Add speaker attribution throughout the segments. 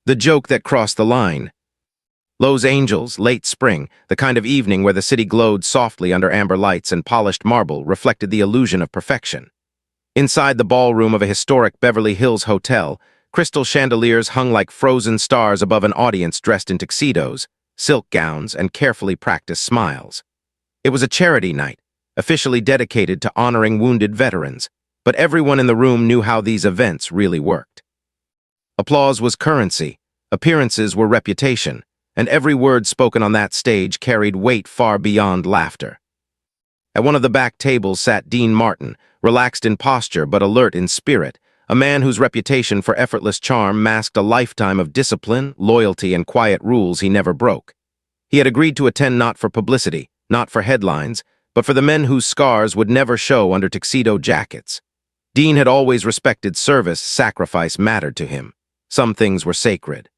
Speaker 1: The joke that crossed the line. Los Angeles, late spring, the kind of evening where the city glowed softly under amber lights and polished marble reflected the illusion of perfection. Inside the ballroom of a historic Beverly Hills hotel, crystal chandeliers hung like frozen stars above an audience dressed in tuxedos, silk gowns, and carefully practiced smiles. It was a charity night, officially dedicated to honoring wounded veterans, but everyone in the room knew how these events really worked. Applause was currency, appearances were reputation, and every word spoken on that stage carried weight far beyond laughter. At one of the back tables sat Dean Martin, relaxed in posture but alert in spirit, a man whose reputation for effortless charm masked a lifetime of discipline, loyalty, and quiet rules he never broke. He had agreed to attend not for publicity, not for headlines, but for the men whose scars would never show under tuxedo jackets. Dean had always respected service, sacrifice mattered to him. Some things were sacred.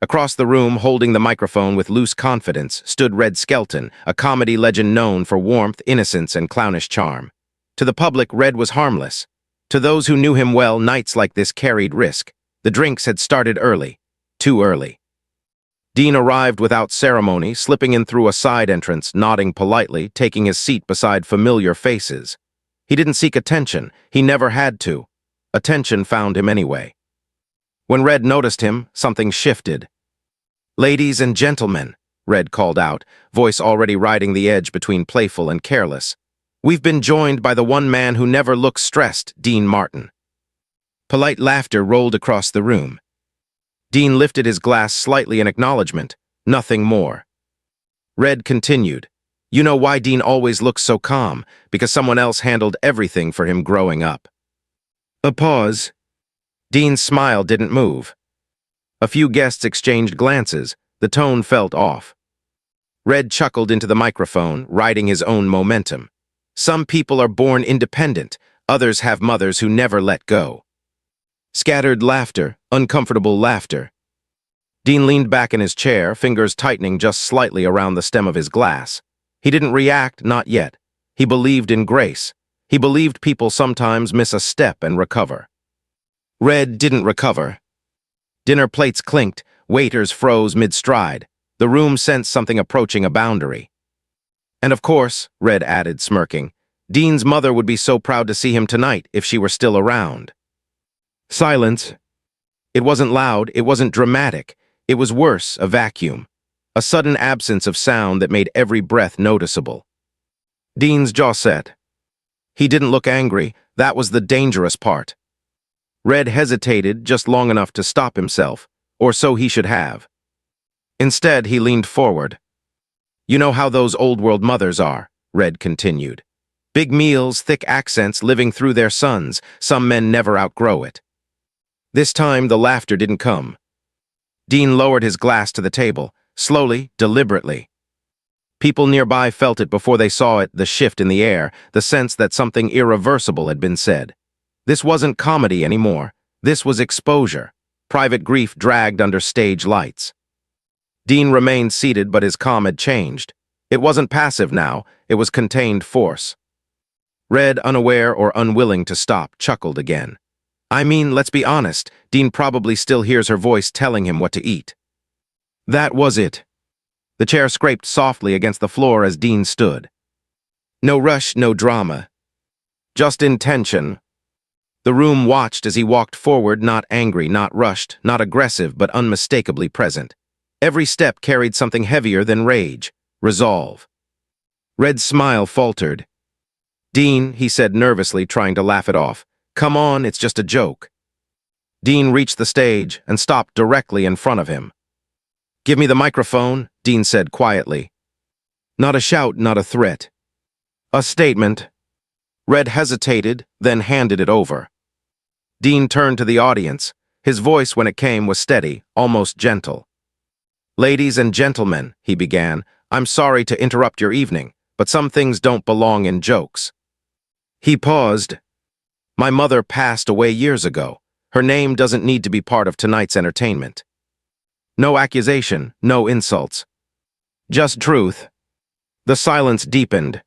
Speaker 1: Across the room, holding the microphone with loose confidence, stood Red Skelton, a comedy legend known for warmth, innocence, and clownish charm. To the public, Red was harmless. To those who knew him well, nights like this carried risk. The drinks had started early, too early. Dean arrived without ceremony, slipping in through a side entrance, nodding politely, taking his seat beside familiar faces. He didn't seek attention. He never had to. Attention found him anyway. When Red noticed him, something shifted. "Ladies and gentlemen," Red called out, voice already riding the edge between playful and careless. "We've been joined by the one man who never looks stressed, Dean Martin." Polite laughter rolled across the room. Dean lifted his glass slightly in acknowledgement, nothing more. Red continued, "You know why Dean always looks so calm? Because someone else handled everything for him growing up." A pause. Dean's smile didn't move. A few guests exchanged glances. The tone felt off. Red chuckled into the microphone, riding his own momentum. "Some people are born independent. Others have mothers who never let go." Scattered laughter, uncomfortable laughter. Dean leaned back in his chair, fingers tightening just slightly around the stem of his glass. He didn't react, not yet. He believed in grace. He believed people sometimes miss a step and recover. Red didn't recover. Dinner plates clinked, waiters froze mid-stride. The room sensed something approaching a boundary. "And of course," Red added, smirking, "Dean's mother would be so proud to see him tonight if she were still around." Silence. It wasn't loud, it wasn't dramatic. It was worse, a vacuum. A sudden absence of sound that made every breath noticeable. Dean's jaw set. He didn't look angry. That was the dangerous part. Red hesitated just long enough to stop himself, or so he should have. Instead, he leaned forward. "You know how those old-world mothers are," Red continued. "Big meals, thick accents, living through their sons. Some men never outgrow it." This time, the laughter didn't come. Dean lowered his glass to the table, slowly, deliberately. People nearby felt it before they saw it, the shift in the air, the sense that something irreversible had been said. This wasn't comedy anymore. This was exposure. Private grief dragged under stage lights. Dean remained seated, but his calm had changed. It wasn't passive now, it was contained force. Red, unaware or unwilling to stop, chuckled again. "I mean, let's be honest, Dean probably still hears her voice telling him what to eat." That was it. The chair scraped softly against the floor as Dean stood. No rush, no drama. Just intention. The room watched as he walked forward, not angry, not rushed, not aggressive, but unmistakably present. Every step carried something heavier than rage, resolve. Red's smile faltered. "Dean," he said nervously, trying to laugh it off. "Come on, it's just a joke." Dean reached the stage and stopped directly in front of him. "Give me the microphone," Dean said quietly. Not a shout, not a threat. A statement. Red hesitated, then handed it over. Dean turned to the audience. His voice, when it came, was steady, almost gentle. "Ladies and gentlemen," he began, "I'm sorry to interrupt your evening, but some things don't belong in jokes." He paused. "My mother passed away years ago. Her name doesn't need to be part of tonight's entertainment. No accusation, no insults. Just truth." The silence deepened.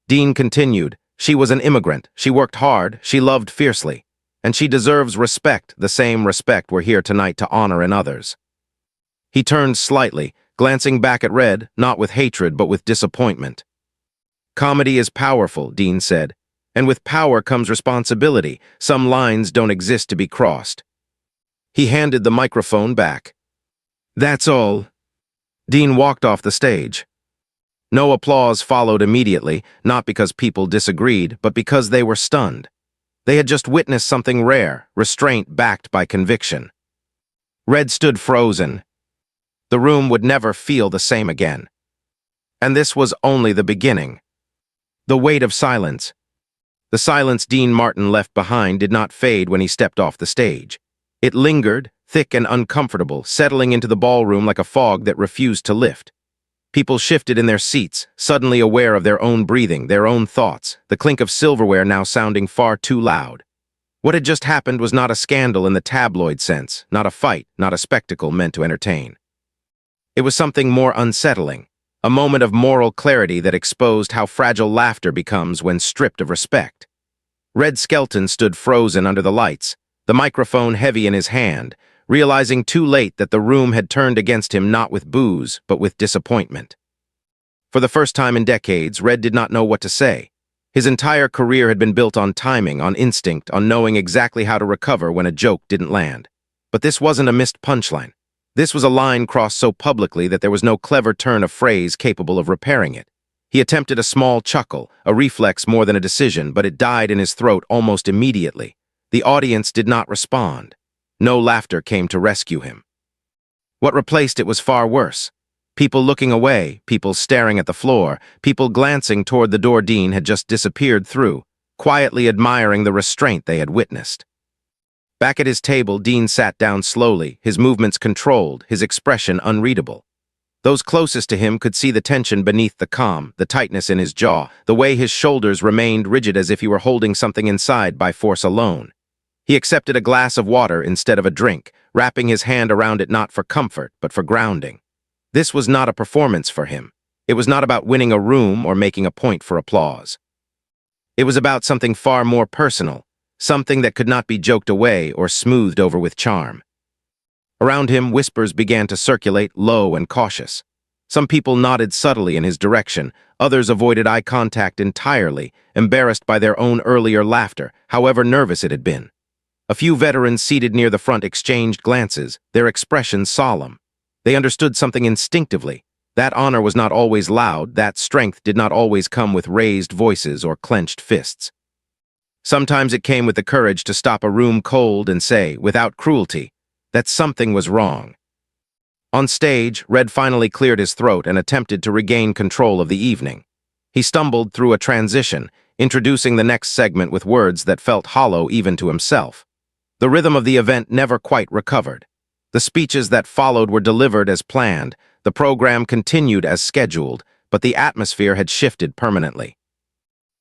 Speaker 1: Dean continued, "She was an immigrant. She worked hard. She loved fiercely. and she deserves respect, the same respect we're here tonight to honor in others. He turned slightly, glancing back at Red, not with hatred but with disappointment. Comedy is powerful, Dean said, and with power comes responsibility. Some lines don't exist to be crossed. He handed the microphone back. That's all. Dean walked off the stage. No applause followed immediately, not because people disagreed, but because they were stunned. They had just witnessed something rare, restraint backed by conviction. Red stood frozen. The room would never feel the same again. And this was only the beginning. The weight of silence. The silence Dean Martin left behind did not fade when he stepped off the stage. It lingered, thick and uncomfortable, settling into the ballroom like a fog that refused to lift. People shifted in their seats, suddenly aware of their own breathing, their own thoughts, the clink of silverware now sounding far too loud. What had just happened was not a scandal in the tabloid sense, not a fight, not a spectacle meant to entertain. It was something more unsettling, a moment of moral clarity that exposed how fragile laughter becomes when stripped of respect. Red Skelton stood frozen under the lights, the microphone heavy in his hand, realizing too late that the room had turned against him not with boos, but with disappointment. For the first time in decades, Red did not know what to say. His entire career had been built on timing, on instinct, on knowing exactly how to recover when a joke didn't land. But this wasn't a missed punchline. This was a line crossed so publicly that there was no clever turn of phrase capable of repairing it. He attempted a small chuckle, a reflex more than a decision, but it died in his throat almost immediately. The audience did not respond. No laughter came to rescue him. What replaced it was far worse. People looking away, people staring at the floor, people glancing toward the door Dean had just disappeared through, quietly admiring the restraint they had witnessed. Back at his table, Dean sat down slowly, his movements controlled, his expression unreadable. Those closest to him could see the tension beneath the calm, the tightness in his jaw, the way his shoulders remained rigid as if he were holding something inside by force alone. He accepted a glass of water instead of a drink, wrapping his hand around it not for comfort, but for grounding. This was not a performance for him. It was not about winning a room or making a point for applause. It was about something far more personal, something that could not be joked away or smoothed over with charm. Around him, whispers began to circulate, low and cautious. Some people nodded subtly in his direction, others avoided eye contact entirely, embarrassed by their own earlier laughter, however nervous it had been. A few veterans seated near the front exchanged glances, their expressions solemn. They understood something instinctively. That honor was not always loud, that strength did not always come with raised voices or clenched fists. Sometimes it came with the courage to stop a room cold and say, without cruelty, that something was wrong. On stage, Red finally cleared his throat and attempted to regain control of the evening. He stumbled through a transition, introducing the next segment with words that felt hollow even to himself. The rhythm of the event never quite recovered. The speeches that followed were delivered as planned, the program continued as scheduled, but the atmosphere had shifted permanently.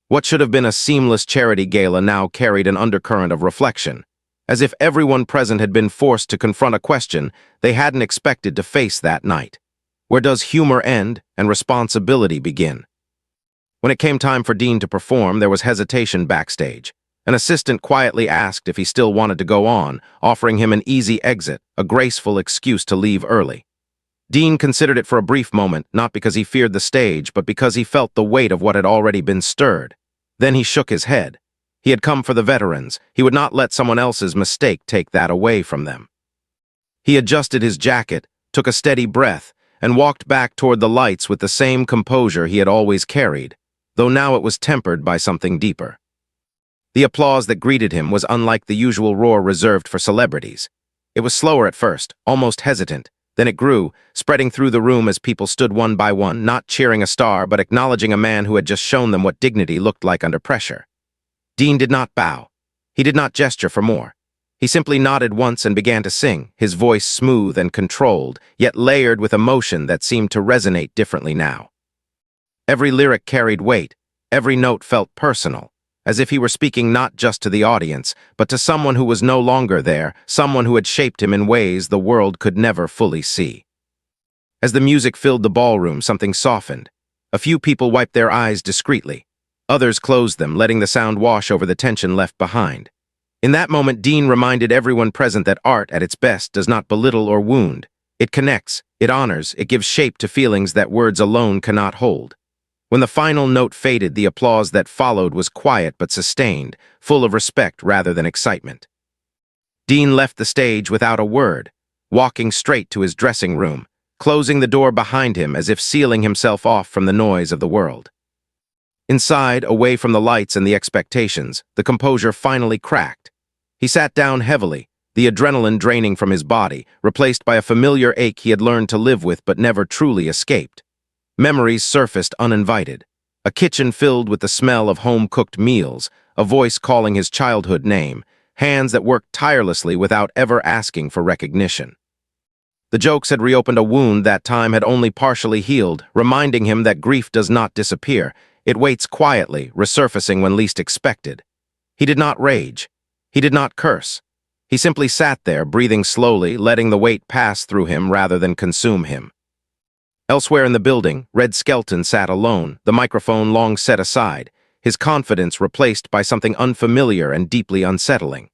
Speaker 1: What should have been a seamless charity gala now carried an undercurrent of reflection, as if everyone present had been forced to confront a question they hadn't expected to face that night. Where does humor end and responsibility begin? When it came time for Dean to perform, there was hesitation backstage. An assistant quietly asked if he still wanted to go on, offering him an easy exit, a graceful excuse to leave early. Dean considered it for a brief moment, not because he feared the stage, but because he felt the weight of what had already been stirred. Then he shook his head. He had come for the veterans. He would not let someone else's mistake take that away from them. He adjusted his jacket, took a steady breath, and walked back toward the lights with the same composure he had always carried, though now it was tempered by something deeper. The applause that greeted him was unlike the usual roar reserved for celebrities. It was slower at first, almost hesitant. Then it grew, spreading through the room as people stood one by one, not cheering a star, but acknowledging a man who had just shown them what dignity looked like under pressure. Dean did not bow. He did not gesture for more. He simply nodded once and began to sing, his voice smooth and controlled, yet layered with emotion that seemed to resonate differently now. Every lyric carried weight, every note felt personal, as if he were speaking not just to the audience, but to someone who was no longer there, someone who had shaped him in ways the world could never fully see. As the music filled the ballroom, something softened. A few people wiped their eyes discreetly. Others closed them, letting the sound wash over the tension left behind. In that moment, Dean reminded everyone present that art, at its best, does not belittle or wound. It connects, it honors, it gives shape to feelings that words alone cannot hold. When the final note faded, the applause that followed was quiet but sustained, full of respect rather than excitement. Dean left the stage without a word, walking straight to his dressing room, closing the door behind him as if sealing himself off from the noise of the world. Inside, away from the lights and the expectations, the composure finally cracked. He sat down heavily, the adrenaline draining from his body, replaced by a familiar ache he had learned to live with but never truly escaped. Memories surfaced uninvited. A kitchen filled with the smell of home-cooked meals, a voice calling his childhood name, hands that worked tirelessly without ever asking for recognition. The jokes had reopened a wound that time had only partially healed, reminding him that grief does not disappear. It waits quietly, resurfacing when least expected. He did not rage. He did not curse. He simply sat there, breathing slowly, letting the weight pass through him rather than consume him. Elsewhere in the building, Red Skelton sat alone, the microphone long set aside, his confidence replaced by something unfamiliar and deeply unsettling.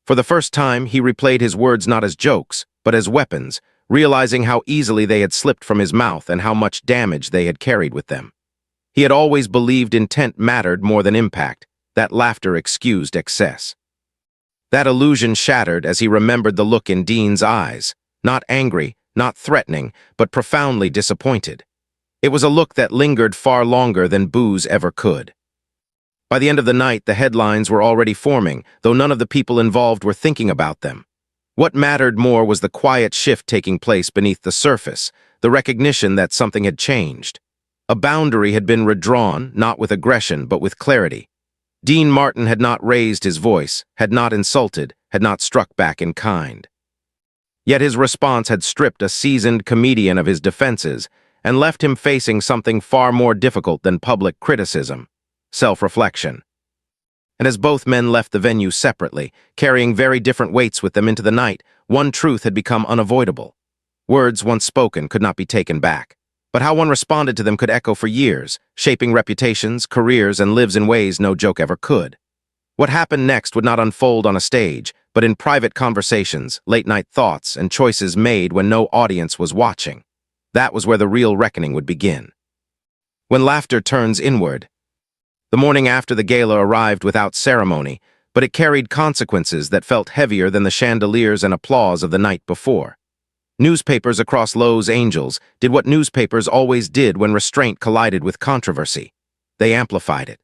Speaker 1: For the first time, he replayed his words not as jokes, but as weapons, realizing how easily they had slipped from his mouth and how much damage they had carried with them. He had always believed intent mattered more than impact, that laughter excused excess. That illusion shattered as he remembered the look in Dean's eyes, not angry, not threatening, but profoundly disappointed. It was a look that lingered far longer than booze ever could. By the end of the night, the headlines were already forming, though none of the people involved were thinking about them. What mattered more was the quiet shift taking place beneath the surface, the recognition that something had changed. A boundary had been redrawn, not with aggression, but with clarity. Dean Martin had not raised his voice, had not insulted, had not struck back in kind. Yet his response had stripped a seasoned comedian of his defenses and left him facing something far more difficult than public criticism: self-reflection. And as both men left the venue separately, carrying very different weights with them into the night, one truth had become unavoidable. Words once spoken could not be taken back. But how one responded to them could echo for years, shaping reputations, careers, and lives in ways no joke ever could. What happened next would not unfold on a stage, but in private conversations, late-night thoughts, and choices made when no audience was watching. That was where the real reckoning would begin. When laughter turns inward. The morning after the gala arrived without ceremony, but it carried consequences that felt heavier than the chandeliers and applause of the night before. Newspapers across Los Angeles did what newspapers always did when restraint collided with controversy. They amplified it.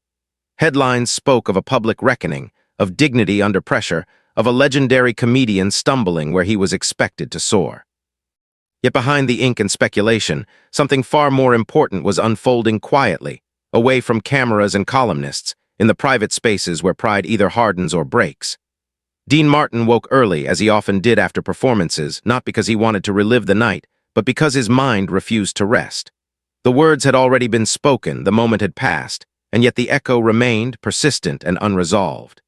Speaker 1: Headlines spoke of a public reckoning, of dignity under pressure, of a legendary comedian stumbling where he was expected to soar. Yet behind the ink and speculation, something far more important was unfolding quietly, away from cameras and columnists, in the private spaces where pride either hardens or breaks. Dean Martin woke early, as he often did after performances, not because he wanted to relive the night, but because his mind refused to rest. The words had already been spoken, the moment had passed, and yet the echo remained, persistent and unresolved.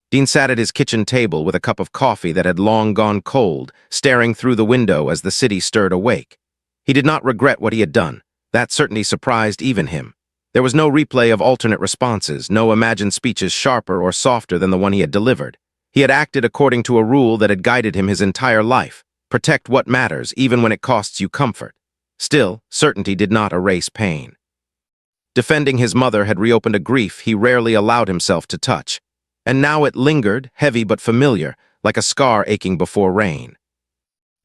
Speaker 1: Dean sat at his kitchen table with a cup of coffee that had long gone cold, staring through the window as the city stirred awake. He did not regret what he had done. That certainty surprised even him. There was no replay of alternate responses, no imagined speeches sharper or softer than the one he had delivered. He had acted according to a rule that had guided him his entire life: protect what matters, even when it costs you comfort. Still, certainty did not erase pain. Defending his mother had reopened a grief he rarely allowed himself to touch. And now it lingered, heavy but familiar, like a scar aching before rain.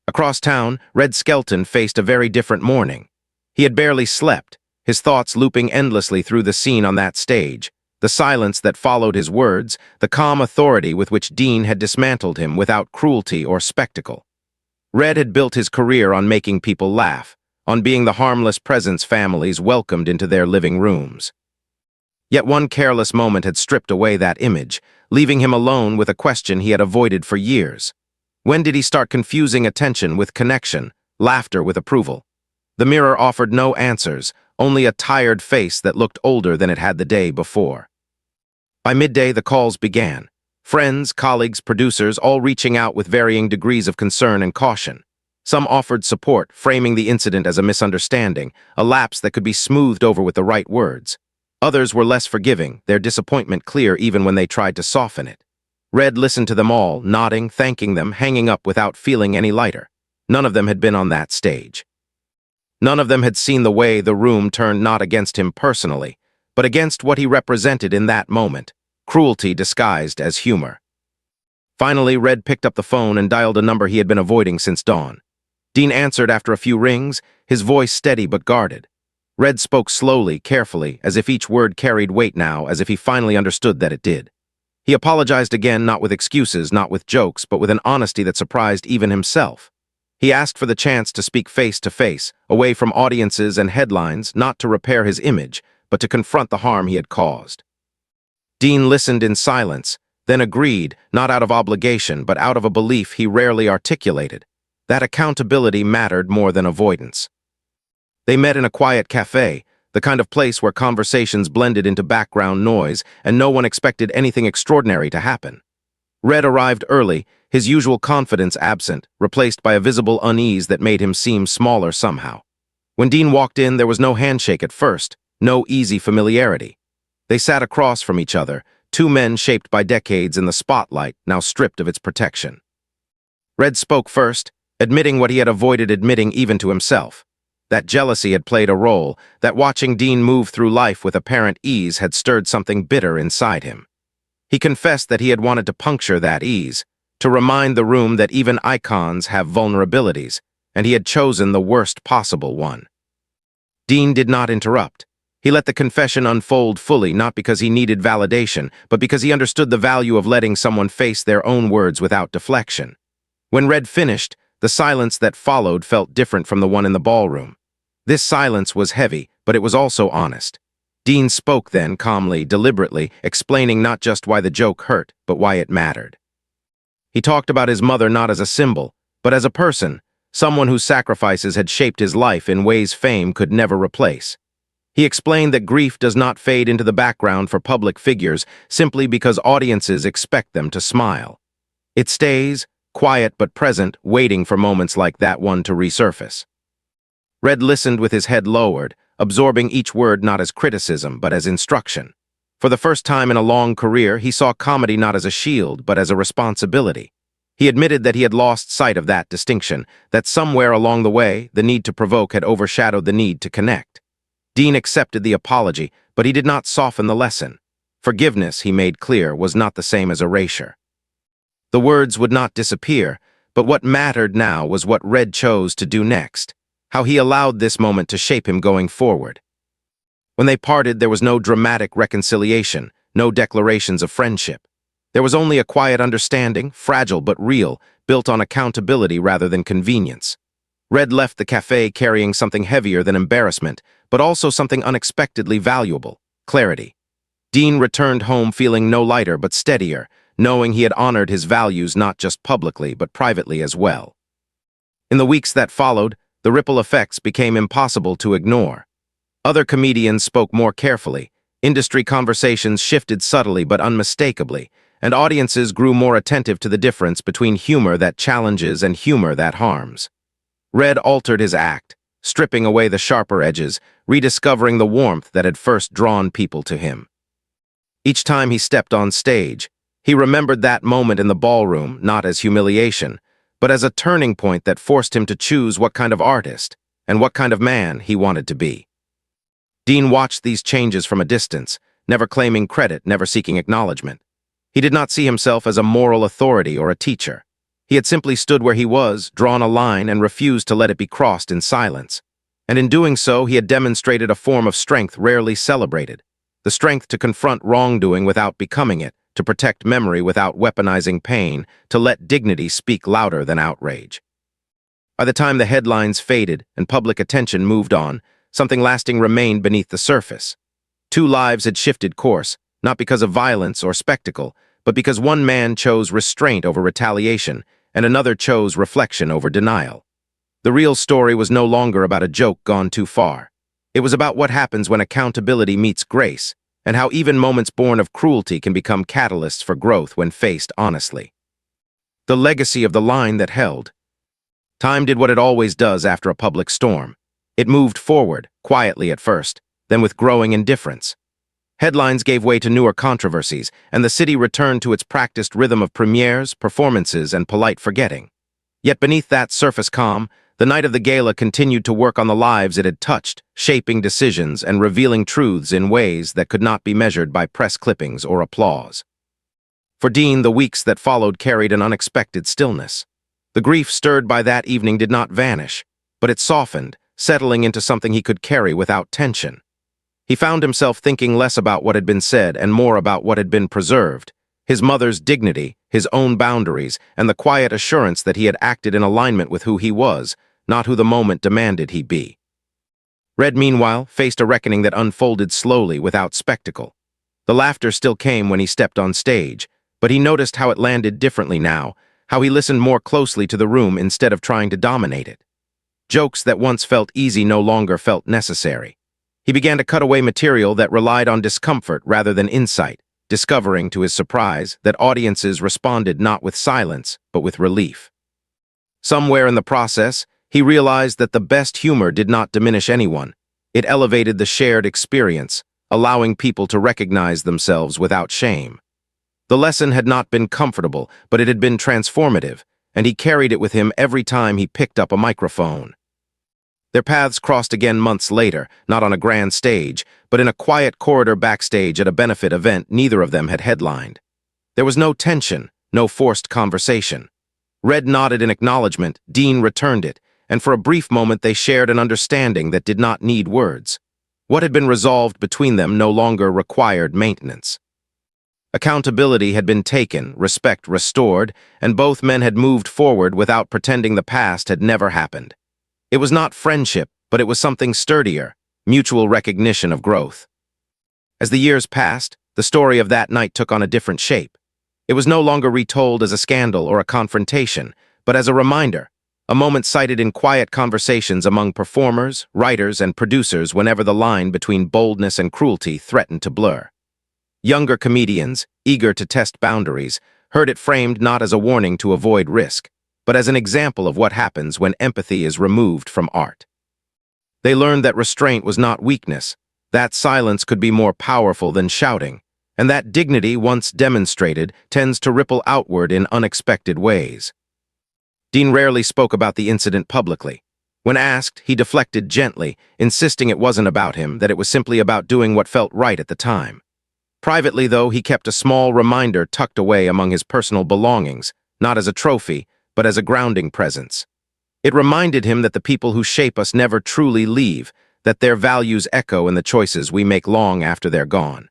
Speaker 1: Across town, Red Skelton faced a very different morning. He had barely slept, his thoughts looping endlessly through the scene on that stage, the silence that followed his words, the calm authority with which Dean had dismantled him without cruelty or spectacle. Red had built his career on making people laugh, on being the harmless presence families welcomed into their living rooms. Yet one careless moment had stripped away that image, leaving him alone with a question he had avoided for years. When did he start confusing attention with connection, laughter with approval? The mirror offered no answers, only a tired face that looked older than it had the day before. By midday, the calls began. Friends, colleagues, producers, all reaching out with varying degrees of concern and caution. Some offered support, framing the incident as a misunderstanding, a lapse that could be smoothed over with the right words. Others were less forgiving, their disappointment clear even when they tried to soften it. Red listened to them all, nodding, thanking them, hanging up without feeling any lighter. None of them had been on that stage. None of them had seen the way the room turned not against him personally, but against what he represented in that moment, cruelty disguised as humor. Finally, Red picked up the phone and dialed a number he had been avoiding since dawn. Dean answered after a few rings, his voice steady but guarded. Red spoke slowly, carefully, as if each word carried weight now, as if he finally understood that it did. He apologized again, not with excuses, not with jokes, but with an honesty that surprised even himself. He asked for the chance to speak face to face, away from audiences and headlines, not to repair his image, but to confront the harm he had caused. Dean listened in silence, then agreed, not out of obligation, but out of a belief he rarely articulated, that accountability mattered more than avoidance. They met in a quiet cafe, the kind of place where conversations blended into background noise and no one expected anything extraordinary to happen. Red arrived early, his usual confidence absent, replaced by a visible unease that made him seem smaller somehow. When Dean walked in, there was no handshake at first, no easy familiarity. They sat across from each other, two men shaped by decades in the spotlight, now stripped of its protection. Red spoke first, admitting what he had avoided admitting even to himself. That jealousy had played a role, that watching Dean move through life with apparent ease had stirred something bitter inside him. He confessed that he had wanted to puncture that ease, to remind the room that even icons have vulnerabilities, and he had chosen the worst possible one. Dean did not interrupt. He let the confession unfold fully, not because he needed validation, but because he understood the value of letting someone face their own words without deflection. When Red finished, the silence that followed felt different from the one in the ballroom. This silence was heavy, but it was also honest. Dean spoke then, calmly, deliberately, explaining not just why the joke hurt, but why it mattered. He talked about his mother not as a symbol, but as a person, someone whose sacrifices had shaped his life in ways fame could never replace. He explained that grief does not fade into the background for public figures simply because audiences expect them to smile. It stays, quiet but present, waiting for moments like that one to resurface. Red listened with his head lowered, absorbing each word not as criticism but as instruction. For the first time in a long career, he saw comedy not as a shield but as a responsibility. He admitted that he had lost sight of that distinction, that somewhere along the way, the need to provoke had overshadowed the need to connect. Dean accepted the apology, but he did not soften the lesson. Forgiveness, he made clear, was not the same as erasure. The words would not disappear, but what mattered now was what Red chose to do next, how he allowed this moment to shape him going forward. When they parted, there was no dramatic reconciliation, no declarations of friendship. There was only a quiet understanding, fragile but real, built on accountability rather than convenience. Red left the cafe carrying something heavier than embarrassment, but also something unexpectedly valuable, clarity. Dean returned home feeling no lighter but steadier, knowing he had honored his values not just publicly but privately as well. In the weeks that followed, the ripple effects became impossible to ignore. Other comedians spoke more carefully, industry conversations shifted subtly but unmistakably, and audiences grew more attentive to the difference between humor that challenges and humor that harms. Red altered his act, stripping away the sharper edges, rediscovering the warmth that had first drawn people to him. Each time he stepped on stage, he remembered that moment in the ballroom not as humiliation, but as a turning point that forced him to choose what kind of artist and what kind of man he wanted to be. Dean watched these changes from a distance, never claiming credit, never seeking acknowledgement. He did not see himself as a moral authority or a teacher. He had simply stood where he was, drawn a line, and refused to let it be crossed in silence. And in doing so, he had demonstrated a form of strength rarely celebrated, the strength to confront wrongdoing without becoming it, to protect memory without weaponizing pain, to let dignity speak louder than outrage. By the time the headlines faded and public attention moved on, something lasting remained beneath the surface. Two lives had shifted course, not because of violence or spectacle, but because one man chose restraint over retaliation, and another chose reflection over denial. The real story was no longer about a joke gone too far. It was about what happens when accountability meets grace, and how even moments born of cruelty can become catalysts for growth when faced honestly. The legacy of the line that held. Time did what it always does after a public storm. It moved forward, quietly at first, then with growing indifference. Headlines gave way to newer controversies, and the city returned to its practiced rhythm of premieres, performances, and polite forgetting. Yet beneath that surface calm, the night of the gala continued to work on the lives it had touched, shaping decisions and revealing truths in ways that could not be measured by press clippings or applause. For Dean, the weeks that followed carried an unexpected stillness. The grief stirred by that evening did not vanish, but it softened, settling into something he could carry without tension. He found himself thinking less about what had been said and more about what had been preserved: his mother's dignity, his own boundaries, and the quiet assurance that he had acted in alignment with who he was, not who the moment demanded he be. Red, meanwhile, faced a reckoning that unfolded slowly without spectacle. The laughter still came when he stepped on stage, but he noticed how it landed differently now, how he listened more closely to the room instead of trying to dominate it. Jokes that once felt easy no longer felt necessary. He began to cut away material that relied on discomfort rather than insight, discovering, to his surprise, that audiences responded not with silence, but with relief. Somewhere in the process, he realized that the best humor did not diminish anyone. It elevated the shared experience, allowing people to recognize themselves without shame. The lesson had not been comfortable, but it had been transformative, and he carried it with him every time he picked up a microphone. Their paths crossed again months later, not on a grand stage, but in a quiet corridor backstage at a benefit event neither of them had headlined. There was no tension, no forced conversation. Red nodded in acknowledgement, Dean returned it, and for a brief moment they shared an understanding that did not need words. What had been resolved between them no longer required maintenance. Accountability had been taken, respect restored, and both men had moved forward without pretending the past had never happened. It was not friendship, but it was something sturdier, mutual recognition of growth. As the years passed, the story of that night took on a different shape. It was no longer retold as a scandal or a confrontation, but as a reminder, a moment cited in quiet conversations among performers, writers, and producers whenever the line between boldness and cruelty threatened to blur. Younger comedians, eager to test boundaries, heard it framed not as a warning to avoid risk, but as an example of what happens when empathy is removed from art. They learned that restraint was not weakness, that silence could be more powerful than shouting, and that dignity, once demonstrated, tends to ripple outward in unexpected ways. Dean rarely spoke about the incident publicly. When asked, he deflected gently, insisting it wasn't about him, that it was simply about doing what felt right at the time. Privately, though, he kept a small reminder tucked away among his personal belongings, not as a trophy, but as a grounding presence. It reminded him that the people who shape us never truly leave, that their values echo in the choices we make long after they're gone.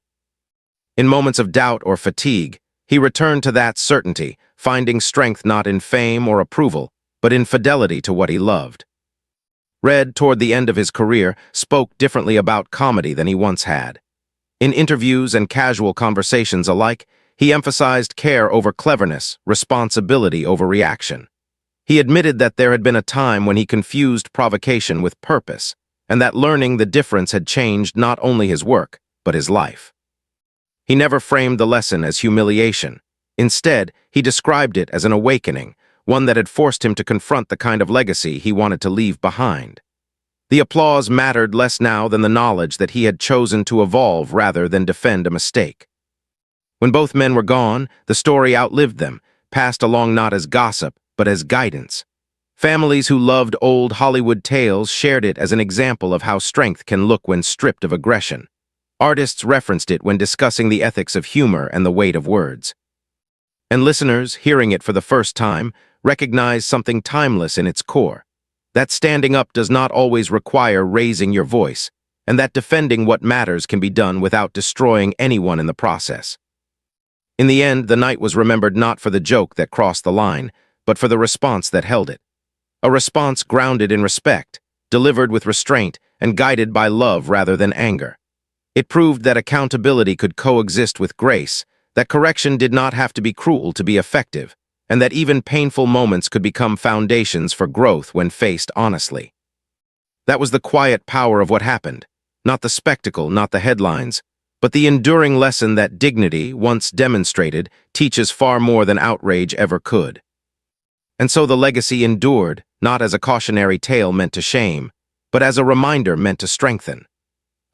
Speaker 1: In moments of doubt or fatigue, he returned to that certainty, finding strength not in fame or approval, but in fidelity to what he loved. Red, toward the end of his career, spoke differently about comedy than he once had. In interviews and casual conversations alike, he emphasized care over cleverness, responsibility over reaction. He admitted that there had been a time when he confused provocation with purpose, and that learning the difference had changed not only his work, but his life. He never framed the lesson as humiliation. Instead, he described it as an awakening, one that had forced him to confront the kind of legacy he wanted to leave behind. The applause mattered less now than the knowledge that he had chosen to evolve rather than defend a mistake. When both men were gone, the story outlived them, passed along not as gossip, but as guidance. Families who loved old Hollywood tales shared it as an example of how strength can look when stripped of aggression. Artists referenced it when discussing the ethics of humor and the weight of words. And listeners, hearing it for the first time, recognized something timeless in its core. That standing up does not always require raising your voice, and that defending what matters can be done without destroying anyone in the process. In the end, the night was remembered not for the joke that crossed the line, but for the response that held it. A response grounded in respect, delivered with restraint, and guided by love rather than anger. It proved that accountability could coexist with grace, that correction did not have to be cruel to be effective, and that even painful moments could become foundations for growth when faced honestly. That was the quiet power of what happened, not the spectacle, not the headlines, but the enduring lesson that dignity, once demonstrated, teaches far more than outrage ever could. And so the legacy endured, not as a cautionary tale meant to shame, but as a reminder meant to strengthen.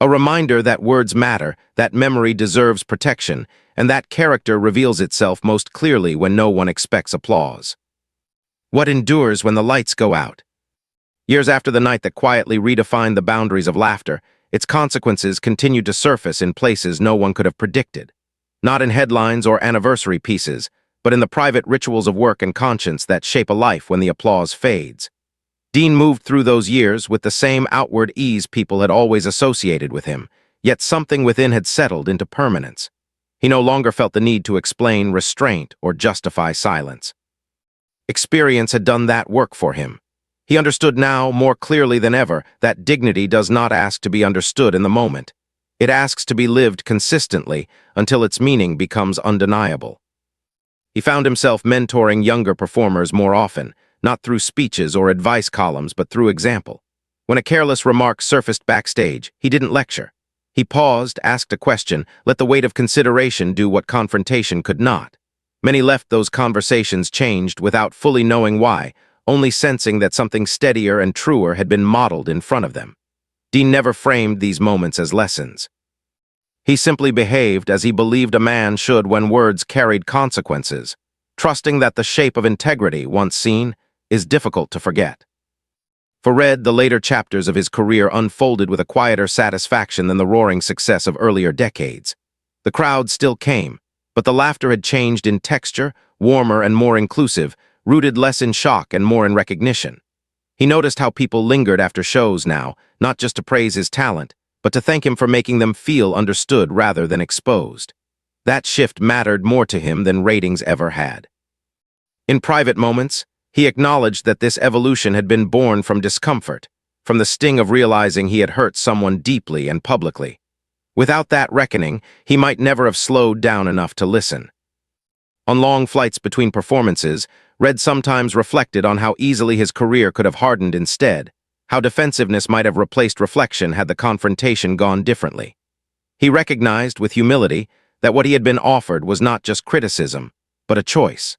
Speaker 1: A reminder that words matter, that memory deserves protection, and that character reveals itself most clearly when no one expects applause. What endures when the lights go out? Years after the night that quietly redefined the boundaries of laughter, its consequences continued to surface in places no one could have predicted. Not in headlines or anniversary pieces, but in the private rituals of work and conscience that shape a life when the applause fades. Dean moved through those years with the same outward ease people had always associated with him, yet something within had settled into permanence. He no longer felt the need to explain restraint or justify silence. Experience had done that work for him. He understood now, more clearly than ever, that dignity does not ask to be understood in the moment. It asks to be lived consistently until its meaning becomes undeniable. He found himself mentoring younger performers more often, not through speeches or advice columns, but through example. When a careless remark surfaced backstage, he didn't lecture. He paused, asked a question, let the weight of consideration do what confrontation could not. Many left those conversations changed without fully knowing why, only sensing that something steadier and truer had been modeled in front of them. Dean never framed these moments as lessons. He simply behaved as he believed a man should when words carried consequences, trusting that the shape of integrity, once seen, is difficult to forget. For Red, the later chapters of his career unfolded with a quieter satisfaction than the roaring success of earlier decades. The crowd still came, but the laughter had changed in texture, warmer and more inclusive, rooted less in shock and more in recognition. He noticed how people lingered after shows now, not just to praise his talent, but to thank him for making them feel understood rather than exposed. That shift mattered more to him than ratings ever had. In private moments, he acknowledged that this evolution had been born from discomfort, from the sting of realizing he had hurt someone deeply and publicly. Without that reckoning, he might never have slowed down enough to listen. On long flights between performances, Red sometimes reflected on how easily his career could have hardened instead, how defensiveness might have replaced reflection had the confrontation gone differently. He recognized, with humility, that what he had been offered was not just criticism, but a choice.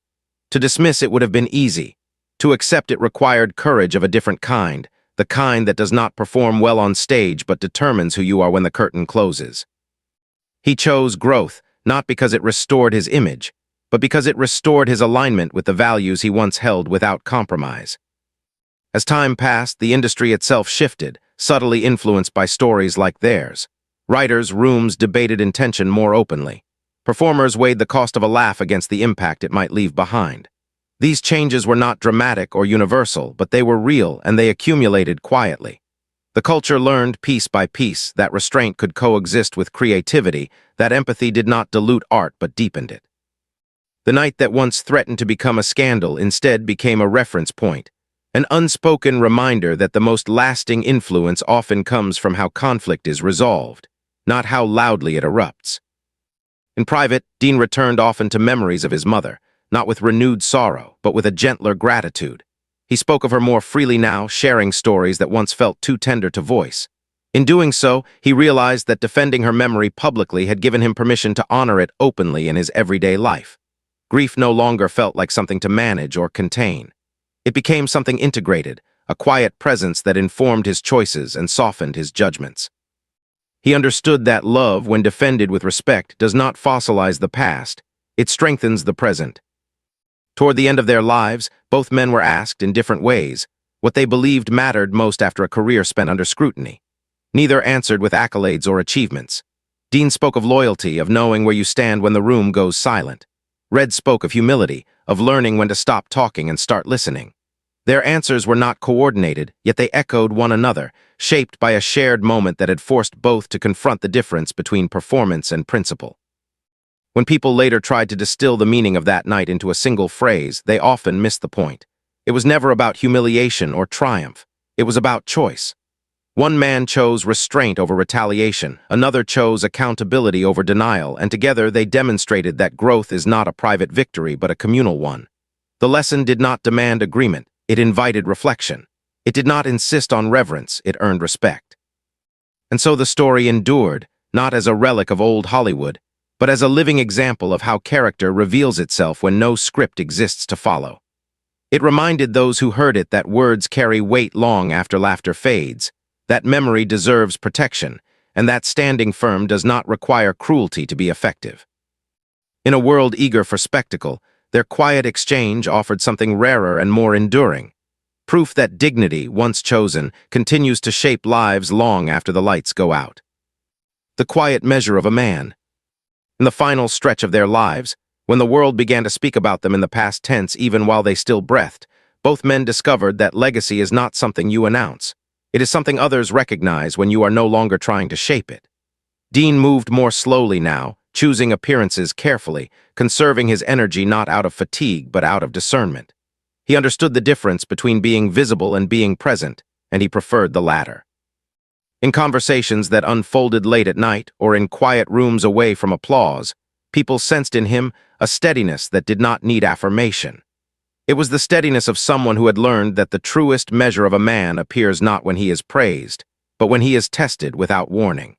Speaker 1: To dismiss it would have been easy. To accept it required courage of a different kind, the kind that does not perform well on stage but determines who you are when the curtain closes. He chose growth, not because it restored his image, but because it restored his alignment with the values he once held without compromise. As time passed, the industry itself shifted, subtly influenced by stories like theirs. Writers' rooms debated intention more openly. Performers weighed the cost of a laugh against the impact it might leave behind. These changes were not dramatic or universal, but they were real and they accumulated quietly. The culture learned piece by piece that restraint could coexist with creativity, that empathy did not dilute art but deepened it. The night that once threatened to become a scandal instead became a reference point, an unspoken reminder that the most lasting influence often comes from how conflict is resolved, not how loudly it erupts. In private, Dean returned often to memories of his mother, not with renewed sorrow, but with a gentler gratitude. He spoke of her more freely now, sharing stories that once felt too tender to voice. In doing so, he realized that defending her memory publicly had given him permission to honor it openly in his everyday life. Grief no longer felt like something to manage or contain. It became something integrated, a quiet presence that informed his choices and softened his judgments. He understood that love, when defended with respect, does not fossilize the past, it strengthens the present. Toward the end of their lives, both men were asked, in different ways, what they believed mattered most after a career spent under scrutiny. Neither answered with accolades or achievements. Dean spoke of loyalty, of knowing where you stand when the room goes silent. Red spoke of humility, of learning when to stop talking and start listening. Their answers were not coordinated, yet they echoed one another, shaped by a shared moment that had forced both to confront the difference between performance and principle. When people later tried to distill the meaning of that night into a single phrase, they often missed the point. It was never about humiliation or triumph. It was about choice. One man chose restraint over retaliation, another chose accountability over denial, and together they demonstrated that growth is not a private victory but a communal one. The lesson did not demand agreement, it invited reflection. It did not insist on reverence, it earned respect. And so the story endured, not as a relic of old Hollywood, but as a living example of how character reveals itself when no script exists to follow. It reminded those who heard it that words carry weight long after laughter fades, that memory deserves protection, and that standing firm does not require cruelty to be effective. In a world eager for spectacle, their quiet exchange offered something rarer and more enduring. Proof that dignity, once chosen, continues to shape lives long after the lights go out. The quiet measure of a man. In the final stretch of their lives, when the world began to speak about them in the past tense even while they still breathed, both men discovered that legacy is not something you announce. It is something others recognize when you are no longer trying to shape it. Dean moved more slowly now, choosing appearances carefully, conserving his energy not out of fatigue but out of discernment. He understood the difference between being visible and being present, and he preferred the latter. In conversations that unfolded late at night or in quiet rooms away from applause, people sensed in him a steadiness that did not need affirmation. It was the steadiness of someone who had learned that the truest measure of a man appears not when he is praised, but when he is tested without warning.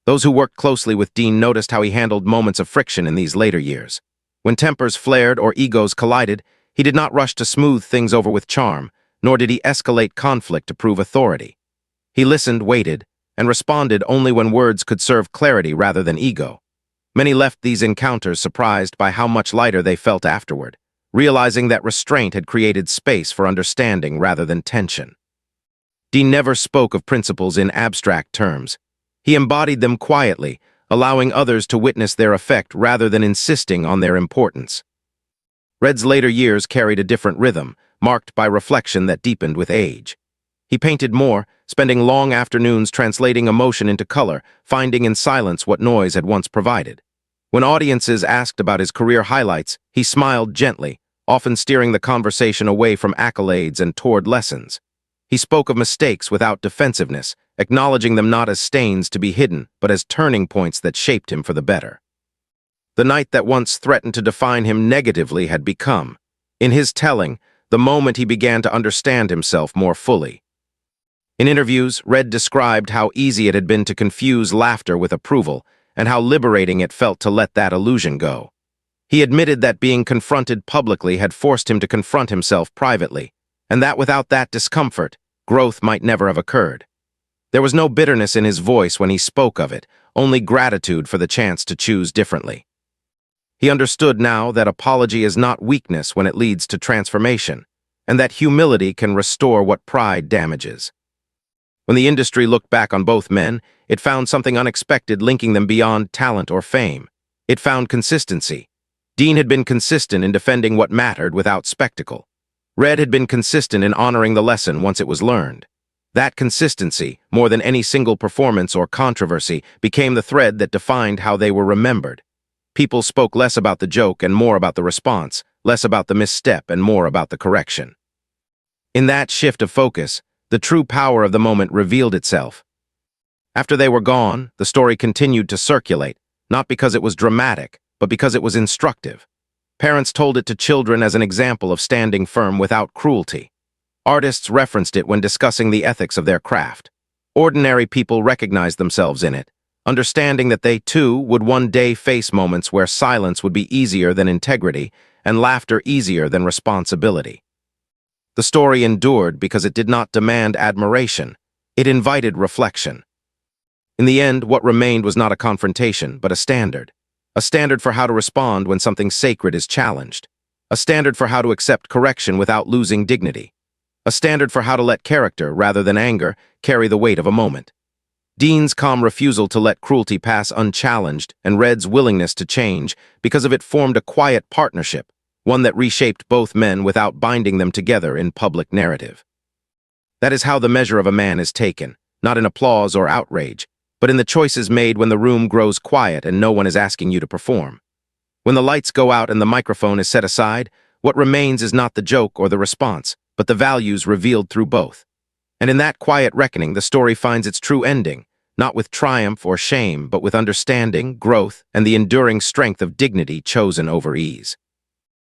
Speaker 1: Those who worked closely with Dean noticed how he handled moments of friction in these later years. When tempers flared or egos collided, he did not rush to smooth things over with charm, nor did he escalate conflict to prove authority. He listened, waited, and responded only when words could serve clarity rather than ego. Many left these encounters surprised by how much lighter they felt afterward, realizing that restraint had created space for understanding rather than tension. Dean never spoke of principles in abstract terms. He embodied them quietly, allowing others to witness their effect rather than insisting on their importance. Red's later years carried a different rhythm, marked by reflection that deepened with age. He painted more, spending long afternoons translating emotion into color, finding in silence what noise had once provided. When audiences asked about his career highlights, he smiled gently, often steering the conversation away from accolades and toward lessons. He spoke of mistakes without defensiveness, acknowledging them not as stains to be hidden, but as turning points that shaped him for the better. The night that once threatened to define him negatively had become, in his telling, the moment he began to understand himself more fully. In interviews, Red described how easy it had been to confuse laughter with approval, and how liberating it felt to let that illusion go. He admitted that being confronted publicly had forced him to confront himself privately, and that without that discomfort, growth might never have occurred. There was no bitterness in his voice when he spoke of it, only gratitude for the chance to choose differently. He understood now that apology is not weakness when it leads to transformation, and that humility can restore what pride damages. When the industry looked back on both men, it found something unexpected linking them beyond talent or fame. It found consistency. Dean had been consistent in defending what mattered without spectacle. Red had been consistent in honoring the lesson once it was learned. That consistency, more than any single performance or controversy, became the thread that defined how they were remembered. People spoke less about the joke and more about the response, less about the misstep and more about the correction. In that shift of focus, the true power of the moment revealed itself. After they were gone, the story continued to circulate, not because it was dramatic, but because it was instructive. Parents told it to children as an example of standing firm without cruelty. Artists referenced it when discussing the ethics of their craft. Ordinary people recognized themselves in it, understanding that they too would one day face moments where silence would be easier than integrity and laughter easier than responsibility. The story endured because it did not demand admiration. It invited reflection. In the end, what remained was not a confrontation, but a standard for how to respond when something sacred is challenged, a standard for how to accept correction without losing dignity, a standard for how to let character, rather than anger, carry the weight of a moment. Dean's calm refusal to let cruelty pass unchallenged and Red's willingness to change because of it formed a quiet partnership, one that reshaped both men without binding them together in public narrative. That is how the measure of a man is taken, not in applause or outrage, but in the choices made when the room grows quiet and no one is asking you to perform. When the lights go out and the microphone is set aside, what remains is not the joke or the response, but the values revealed through both. And in that quiet reckoning, the story finds its true ending, not with triumph or shame, but with understanding, growth, and the enduring strength of dignity chosen over ease.